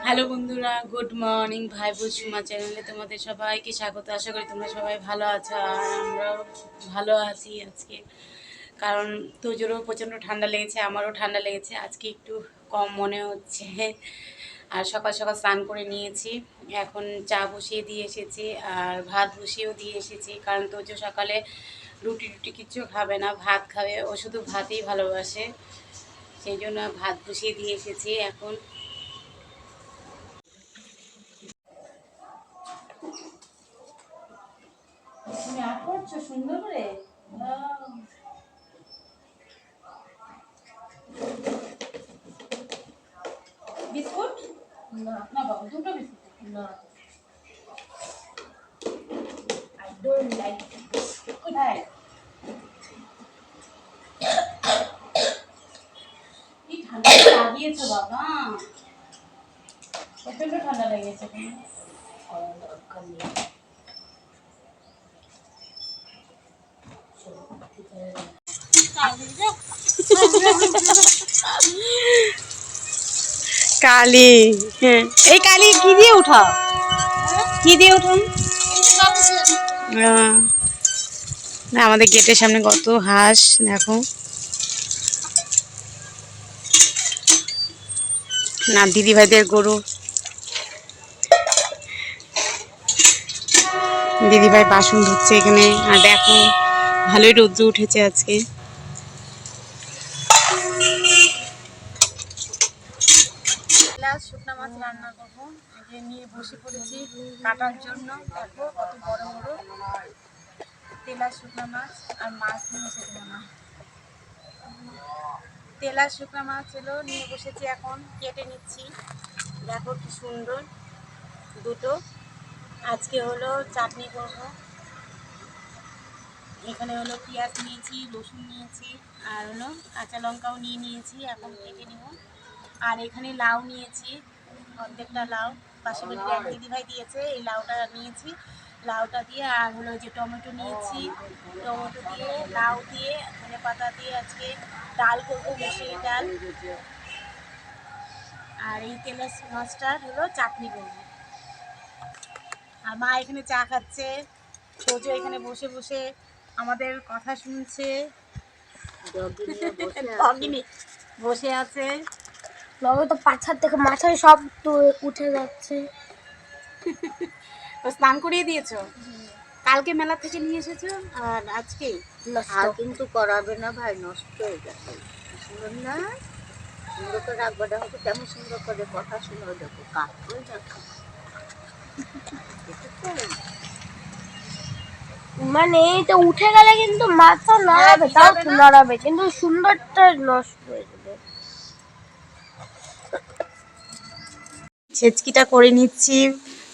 Hello বন্ধুরা, good morning. ভাই বোন সুমা চ্যানেলে তোমাদের সবাইকে স্বাগত। আশা করি তোমরা সবাই ভালো আছো, আর আমরাও ভালো আছি আজকে। কারণ তোজোরও প্রচণ্ড ঠান্ডা লেগেছে, আমারও ঠান্ডা লেগেছে, আজকে একটু কম মনে হচ্ছে। আর সকাল সকাল স্নান করে নিয়েছি, এখন চা বসিয়ে দিয়ে এসেছি আর ভাত বসিয়েও দিয়ে এসেছি। কারণ তোজো সকালে রুটি রুটি কিচ্ছু খাবে না, ভাত খাবে, ও শুধু ভাতেই ভালোবাসে, সেই জন্য ভাত বসিয়ে দিয়ে এসেছি এখন। তুমি আর্ট করছো সুন্দর করে। বিস্কুট না না বাবা, দুটো বিস্কুট না। আই ডোন্ট লাইক কোথায় কি ঠান্ডা লাগিয়েছো বাবা, প্রচন্ড ঠান্ডা লেগেছে। কালি, হ্যাঁ এই কালি কি দিয়ে উঠাও, কি দিয়ে উঠাও? না, আমাদের গেটের সামনে কত হাঁস দেখো না, দিদি ভাইদের গরু। দিদি ভাই বাসন ধুচ্ছে এখানে, আর দেখো ভালোই রোদ্র উঠেছে আজকে। শুকনো মাছ রান্না করবো, এই নিয়ে বসে পড়েছি কাটার জন্য। দেখো কত বড় বড় তেলা শুকনো মাছ, আর মাছ নিয়ে এসেছে না, তেলা শুকনো মাছ হলো নিয়ে বসেছি, এখন কেটে নিচ্ছি। দেখো কি সুন্দর দুটো। আজকে হলো চাটনি করব। এখানে হলো পেঁয়াজ নিয়েছি, রসুন নিয়েছি, আর হলো কাঁচা লঙ্কাও নিয়ে নিয়েছি, এখন কেটে নেব। আর এখানে লাউ নিয়েছি, অর্ধেকটা লাউ পাশে বাড়ির এক দিদিভাই দিয়েছে, এই লাউটা নিয়েছি। লাউটা দিয়ে আর হলো যে টমেটো নিয়েছি, টমেটো দিয়ে লাউ দিয়ে ধনে পাতা দিয়ে আজকে ডাল করবো, মুসুরি ডাল। আর এই তেলের মাছটার হলো চাটনি করবো। আর মা এখানে চা খাচ্ছে, সোজো এখানে বসে বসে আমাদের কথা শুনছে, বসে আছে। লগে তো পাছার থেকে মাছের সব তো উঠে যাচ্ছে। তো স্নান করিয়ে দিয়েছো? কালকে মেলা থেকে নিয়ে এসেছো আর আজকে আর কিন্তু করাবে না ভাই, নষ্ট হয়ে যাবে। সুন্দর না, সুন্দর করে রাখবে। দেখো তো কেমন সুন্দর করে কথা শুনে, দেখো কাজ হয়ে যাচ্ছে। মানে এটা উঠে গেলে কিন্তু মাথা নাড়াবে, তাও তো নাড়াবে, কিন্তু সুন্দরটা নষ্ট হয়ে যাবে। ছেচকিটা করে নিচ্ছি।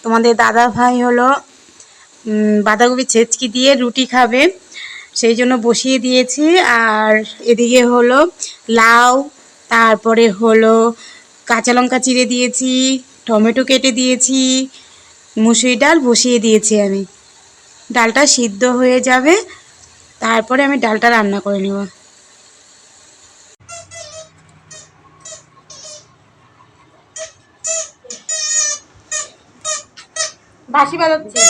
তোমাদের দাদা ভাই হলো বাঁধাকপি ছেচকি দিয়ে রুটি খাবে, সেই জন্য বসিয়ে দিয়েছি। আর এদিকে হলো লাউ, তারপরে হলো কাঁচা লঙ্কা চিড়ে দিয়েছি, টমেটো কেটে দিয়েছি, মুসুরি ডাল বসিয়ে দিয়েছি আমি। ডালটা সিদ্ধ হয়ে যাবে, তারপরে আমি ডালটা রান্না করে নেব। বাঁশি বাজাচ্ছে।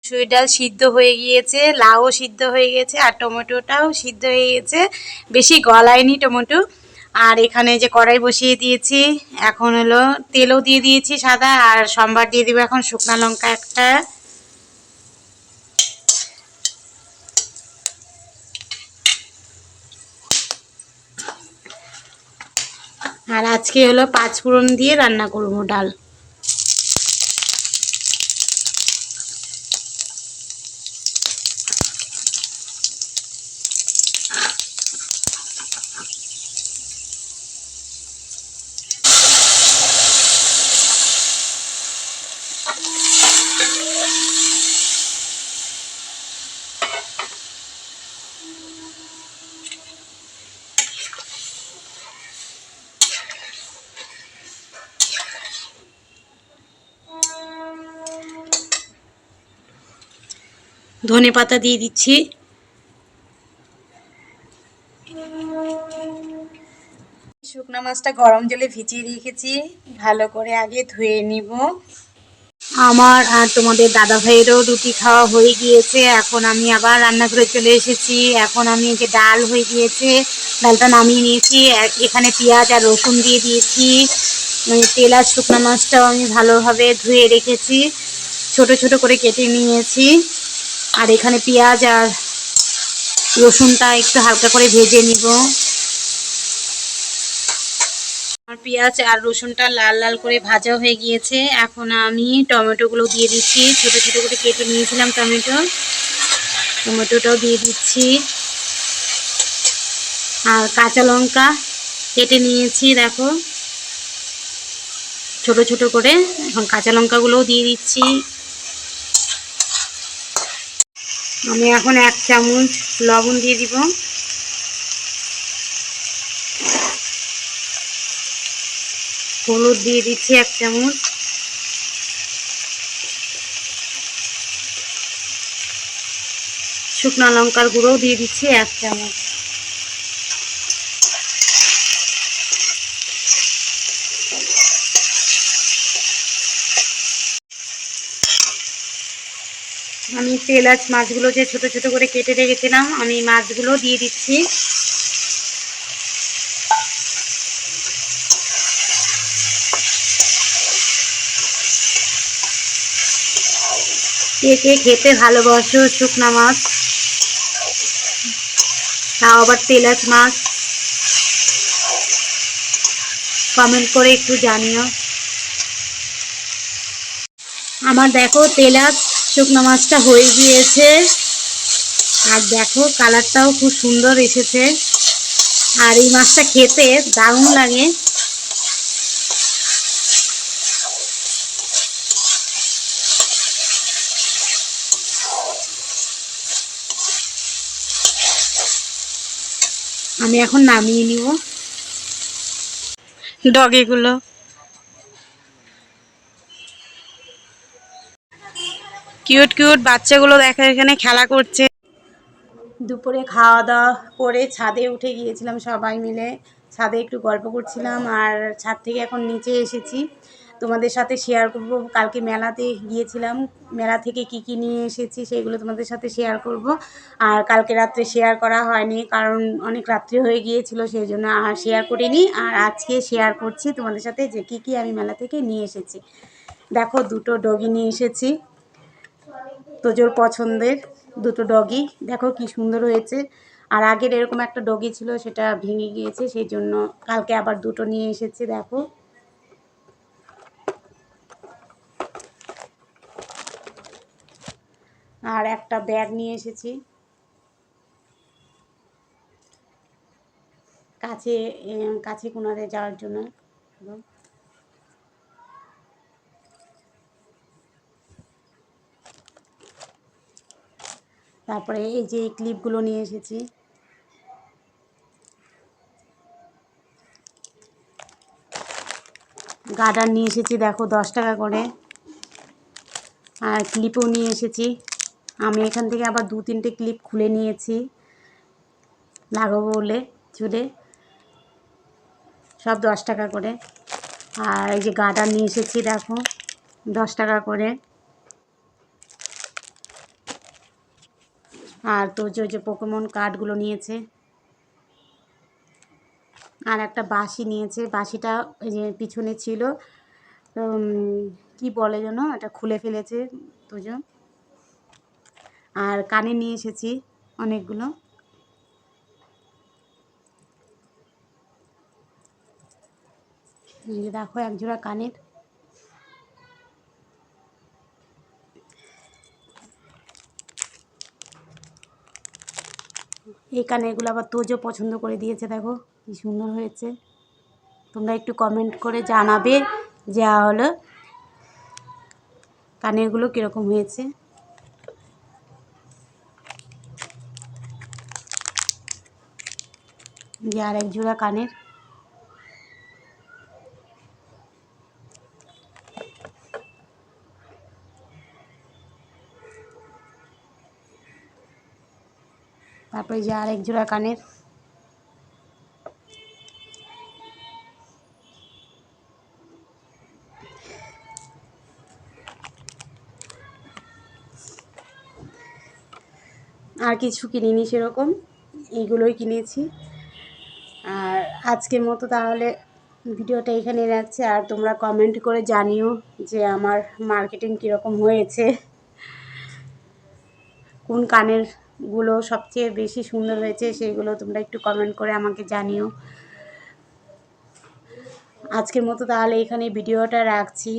মুসুরি ডাল সিদ্ধ হয়ে গিয়েছে, লাউও সিদ্ধ হয়ে গেছে, আর টমেটোটাও সিদ্ধ হয়ে গেছে, বেশি গলায়নি টমেটো। আর এখানে যে কড়াই বসিয়ে দিয়েছি, এখন হলো তেলও দিয়ে দিয়েছি সাদা, আর সম্বার দিয়ে দিব এখন শুকনো লঙ্কা একটা। আর আজকে হলো 5 ফোড়ন দিয়ে রান্না করবো ডাল। ধনেপাতা দিয়ে দিচ্ছি। শুকনো মাছটা গরম জলে ভিজিয়ে রেখেছি, ভালো করে আগে ধুয়ে নিব। আমার আর তোমাদের দাদা ভাইয়েরও রুটি খাওয়া হয়ে গিয়েছে। এখন আমি আবার রান্নাঘরে চলে এসেছি। এখন আমি যে ডাল হয়ে গিয়েছে, ডালটা নামিয়ে নিয়েছি। এখানে পেঁয়াজ আর রসুন দিয়ে দিয়েছি। তেল আর শুকনো মাছটাও আমি ভালোভাবে ধুয়ে রেখেছি, ছোট ছোট করে কেটে নিয়েছি। আর এখানে পেঁয়াজ আর রসুনটা একটু হালকা করে ভেজে নিব। আর পেঁয়াজ আর রসুনটা লাল লাল করে ভাজা হয়ে গিয়েছে। এখন আমি টমেটোগুলো দিয়ে দিচ্ছি, ছোট ছোট করে কেটে নিয়েছিলাম টমেটোটাও দিয়ে দিচ্ছি। আর কাঁচা লঙ্কা কেটে নিয়েছি, দেখো ছোট ছোট করে। এখন কাঁচা লঙ্কাগুলোও দিয়ে দিচ্ছি। আমি এখন 1 চামচ লবণ দিয়ে দিব। হলুদ দিয়ে দিচ্ছি 1 চামচ। শুকনো লঙ্কার গুঁড়োও দিয়ে দিচ্ছি 1 চামচ। আমি তেল আঁচ মাছগুলো যে ছোট ছোট করে কেটে রেখেছিলাম, আমি মাছগুলো দিয়ে দিচ্ছি। কে কে খেতে ভালোবাসো শুকনা মাছ, তাও আবার তেল আঁচ মাছ, কমেন্ট করে একটু জানিও। আমার দেখো তেল আঁচ শুকনো মাছটা হয়ে গিয়েছে। আর দেখো কালারটাও খুব সুন্দর এসেছে। আর এই মাছটা খেতে দারুণ লাগে। আমি এখন নামিয়ে নিব। ডগিগুলো কিউট কিউট বাচ্চাগুলো দেখো এখানে খেলা করছে। দুপুরে খাওয়া দাওয়া করে ছাদে উঠে গিয়েছিলাম সবাই মিলে। ছাদে একটু গল্প করছিলাম, আর ছাদ থেকে এখন নিচে এসেছি। তোমাদের সাথে শেয়ার করব, কালকে মেলাতে গিয়েছিলাম, মেলা থেকে কি কি নিয়ে এসেছি সেগুলো তোমাদের সাথে শেয়ার করব। আর কালকে রাত্রে শেয়ার করা হয়নি, কারণ অনেক রাত্রি হয়ে গিয়েছিল, সেই জন্য আর শেয়ার করিনি। আর আজকে শেয়ার করছি তোমাদের সাথে যে কি কি আমি মেলা থেকে নিয়ে এসেছি। দেখো 2টো ডগি নিয়ে এসেছি, তোজোর পছন্দের 2টো ডগি। দেখো কি সুন্দর হয়েছে। আর আগের এরকম একটা ডগি ছিল, সেটা ভেঙে গিয়েছে, সেই জন্য কালকে আবার 2টো নিয়ে এসেছি। দেখো আর একটা ব্যাগ নিয়ে এসেছি কাছে কাছে কোনারে যাওয়ার জন্য। তারপরে এই যে এই ক্লিপগুলো নিয়ে এসেছি। গার্ডার নিয়ে এসেছি, দেখো 10 টাকা করে। আর ক্লিপও নিয়ে এসেছি। আমি এখান থেকে আবার 2-3টে ক্লিপ খুলে নিয়েছি লাগাবো বলে চুলে, সব 10 টাকা করে। আর এই যে গার্ডার নিয়ে এসেছি, দেখো 10 টাকা করে। আর তো যে পোকেমন কার্ডগুলো নিয়েছে। আর একটা বাঁশি নিয়েছে, বাঁশিটা এই যে পিছনে ছিল, কি বলে যেন, এটা খুলে ফেলেছে তোজো। আর কানে নিয়ে এসেছি অনেকগুলো। এই যে দেখো 1 জোড়া কানের। এই কানেরগুলো আবার তোজো পছন্দ করে দিয়েছে, দেখো কি সুন্দর হয়েছে। তোমরা একটু কমেন্ট করে জানাবে যা হলো কানেরগুলো কীরকম হয়েছে। যে আর 1 জোড়া কানের। তারপরে যে আর এক জোড়া কানের। আর কিছু কিনিনি সেরকম, এইগুলোই কিনেছি। আর আজকের মতো তাহলে ভিডিওটা এখানে রাখছি। আর তোমরা কমেন্ট করে জানিও যে আমার মার্কেটিং কীরকম হয়েছে, কোন কানেরগুলো সবচেয়ে বেশি সুন্দর হয়েছে সেইগুলো তোমরা একটু কমেন্ট করে আমাকে জানিও। আজকের মতো তাহলে এখানে ভিডিওটা রাখছি।